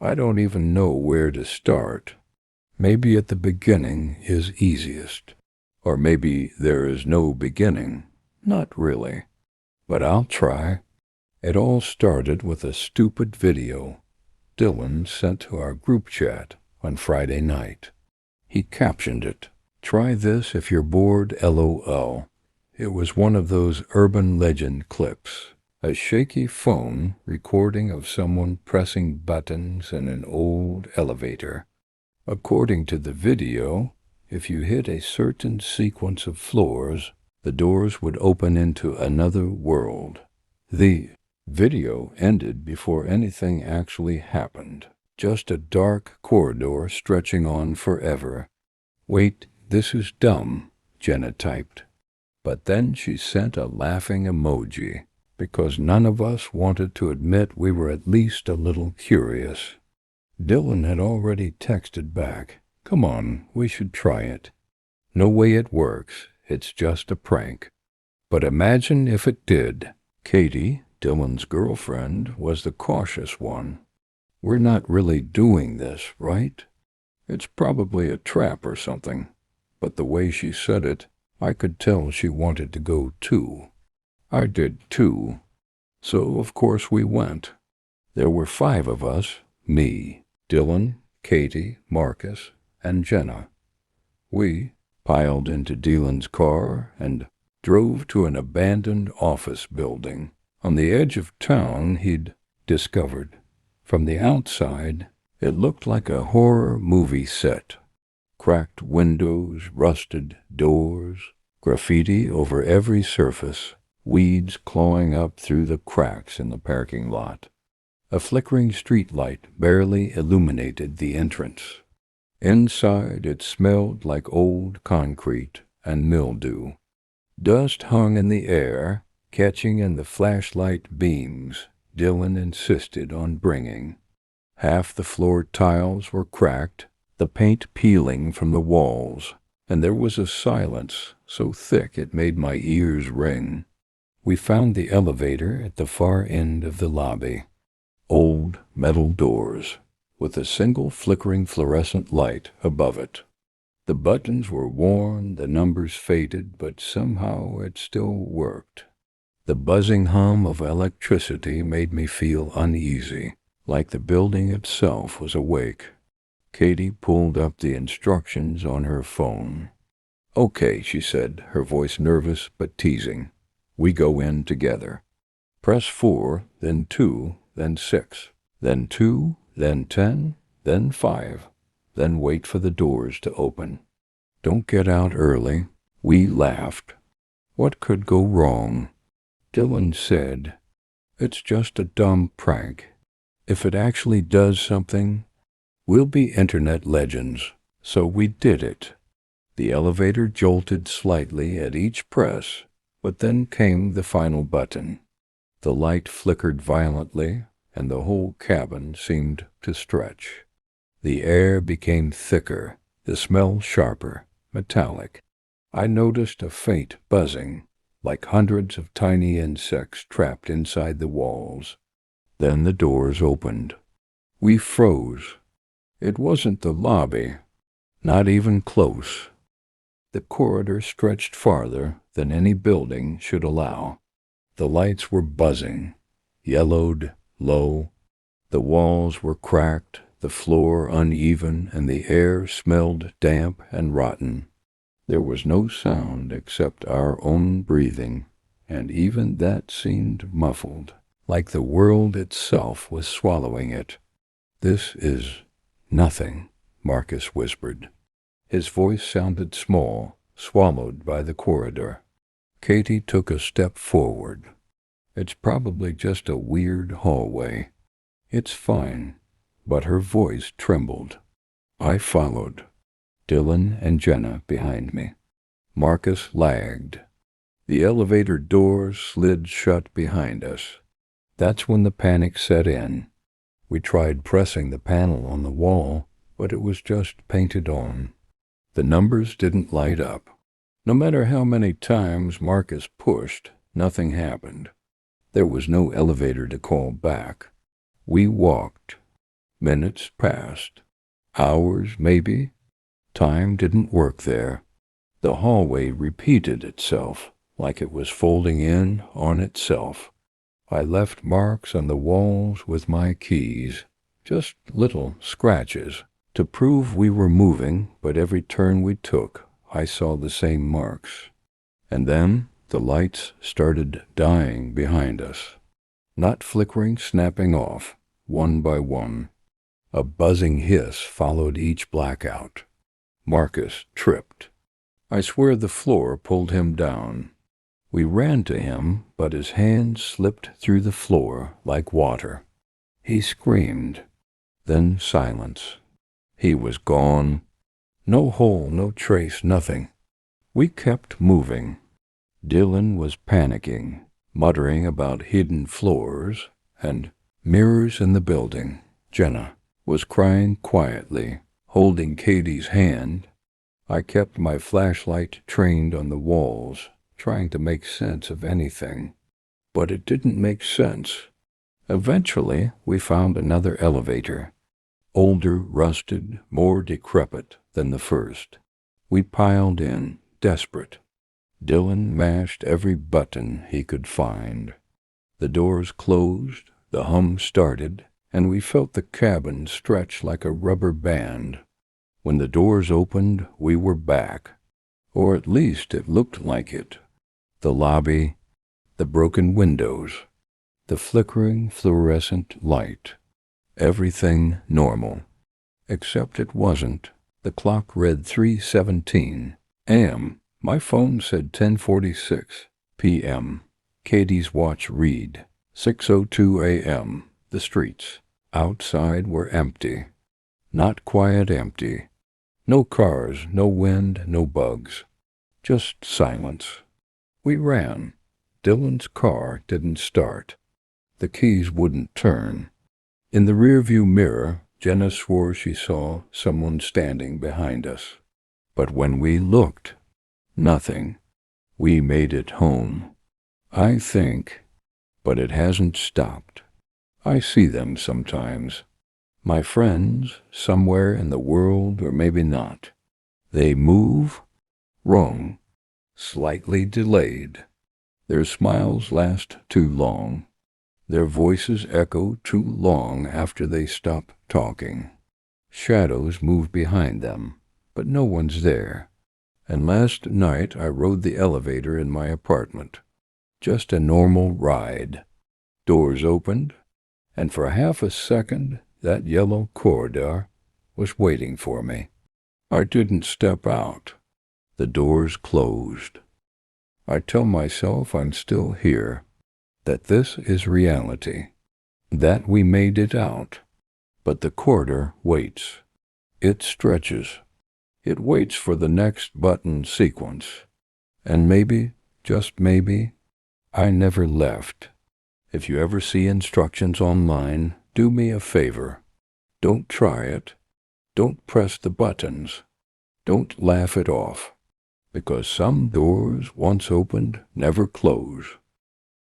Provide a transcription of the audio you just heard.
I don't even know where to start. Maybe at the beginning is easiest. Or maybe there is no beginning. Not really. But I'll try. It all started with a stupid video Dylan sent to our group chat on Friday night. He captioned it, "Try this if you're bored, LOL." It was one of those urban legend clips, a shaky phone recording of someone pressing buttons in an old elevator. According to the video, if you hit a certain sequence of floors, the doors would open into another world. The video ended before anything actually happened. Just a dark corridor stretching on forever. "Wait, this is dumb," Jenna typed. But then she sent a laughing emoji, because none of us wanted to admit we were at least a little curious. Dylan had already texted back, "Come on, we should try it. No way it works, it's just a prank." But imagine if it did. Katie, Dylan's girlfriend, was the cautious one. "We're not really doing this, right? It's probably a trap or something." But the way she said it, I could tell she wanted to go too. I did too. So, of course, we went. There were 5 of us, me, Dylan, Katie, Marcus, and Jenna. We piled into Dylan's car and drove to an abandoned office building on the edge of town he'd discovered. From the outside, it looked like a horror movie set. Cracked windows, rusted doors, graffiti over every surface, weeds clawing up through the cracks in the parking lot. A flickering streetlight barely illuminated the entrance. Inside, it smelled like old concrete and mildew. Dust hung in the air, catching in the flashlight beams Dylan insisted on bringing. Half the floor tiles were cracked, the paint peeling from the walls, and there was a silence so thick it made my ears ring. We found the elevator at the far end of the lobby. Old metal doors, with a single flickering fluorescent light above it. The buttons were worn, the numbers faded, but somehow it still worked. The buzzing hum of electricity made me feel uneasy, like the building itself was awake. Katie pulled up the instructions on her phone. "Okay," she said, her voice nervous but teasing. "We go in together. Press 4, then 2, then 6, then 2, then 10, then 5, then wait for the doors to open. Don't get out early." We laughed. What could go wrong? Dylan said, "It's just a dumb prank. If it actually does something, we'll be internet legends." So we did it. The elevator jolted slightly at each press, but then came the final button. The light flickered violently, and the whole cabin seemed to stretch. The air became thicker, the smell sharper, metallic. I noticed a faint buzzing, like hundreds of tiny insects trapped inside the walls. Then the doors opened. We froze. It wasn't the lobby, not even close. The corridor stretched farther than any building should allow. The lights were buzzing, yellowed, low. The walls were cracked, the floor uneven, and the air smelled damp and rotten. There was no sound except our own breathing, and even that seemed muffled, like the world itself was swallowing it. "This is nothing," Marcus whispered. His voice sounded small, swallowed by the corridor. Katie took a step forward. "It's probably just a weird hallway. It's fine." But her voice trembled. I followed, Dylan and Jenna behind me. Marcus lagged. The elevator doors slid shut behind us. That's when the panic set in. We tried pressing the panel on the wall, but it was just painted on. The numbers didn't light up. No matter how many times Marcus pushed, nothing happened. There was no elevator to call back. We walked. Minutes passed. Hours, maybe. Time didn't work there. The hallway repeated itself, like it was folding in on itself. I left marks on the walls with my keys, just little scratches, to prove we were moving, but every turn we took, I saw the same marks. And then the lights started dying behind us. Not flickering, snapping off, one by one. A buzzing hiss followed each blackout. Marcus tripped. I swear the floor pulled him down. We ran to him, but his hand slipped through the floor like water. He screamed. Then silence. He was gone. No hole, no trace, nothing. We kept moving. Dylan was panicking, muttering about hidden floors and mirrors in the building. Jenna was crying quietly, holding Katie's hand. I kept my flashlight trained on the walls, trying to make sense of anything. But it didn't make sense. Eventually, we found another elevator. Older, rusted, more decrepit than the first. We piled in, desperate. Dylan mashed every button he could find. The doors closed, the hum started, and we felt the cabin stretch like a rubber band. When the doors opened, we were back. Or at least it looked like it. The lobby, the broken windows, the flickering fluorescent light. Everything normal. Except it wasn't. The clock read 3:17 a.m. My phone said 10:46 p.m. Katie's watch read 6:02 a.m. The streets outside were empty. Not quiet empty. No cars, no wind, no bugs. Just silence. We ran. Dylan's car didn't start. The keys wouldn't turn. In the rearview mirror, Jenna swore she saw someone standing behind us. But when we looked, nothing. We made it home. I think, but it hasn't stopped. I see them sometimes. My friends, somewhere in the world, or maybe not. They move, wrong, slightly delayed. Their smiles last too long. Their voices echo too long after they stop talking. Shadows move behind them, but no one's there. And last night I rode the elevator in my apartment. Just a normal ride. Doors opened, and for half a second that yellow corridor was waiting for me. I didn't step out. The doors closed. I tell myself I'm still here, that this is reality, that we made it out. But the corridor waits. It stretches. It waits for the next button sequence. And maybe, just maybe, I never left. If you ever see instructions online, do me a favor. Don't try it. Don't press the buttons. Don't laugh it off. Because some doors, once opened, never close.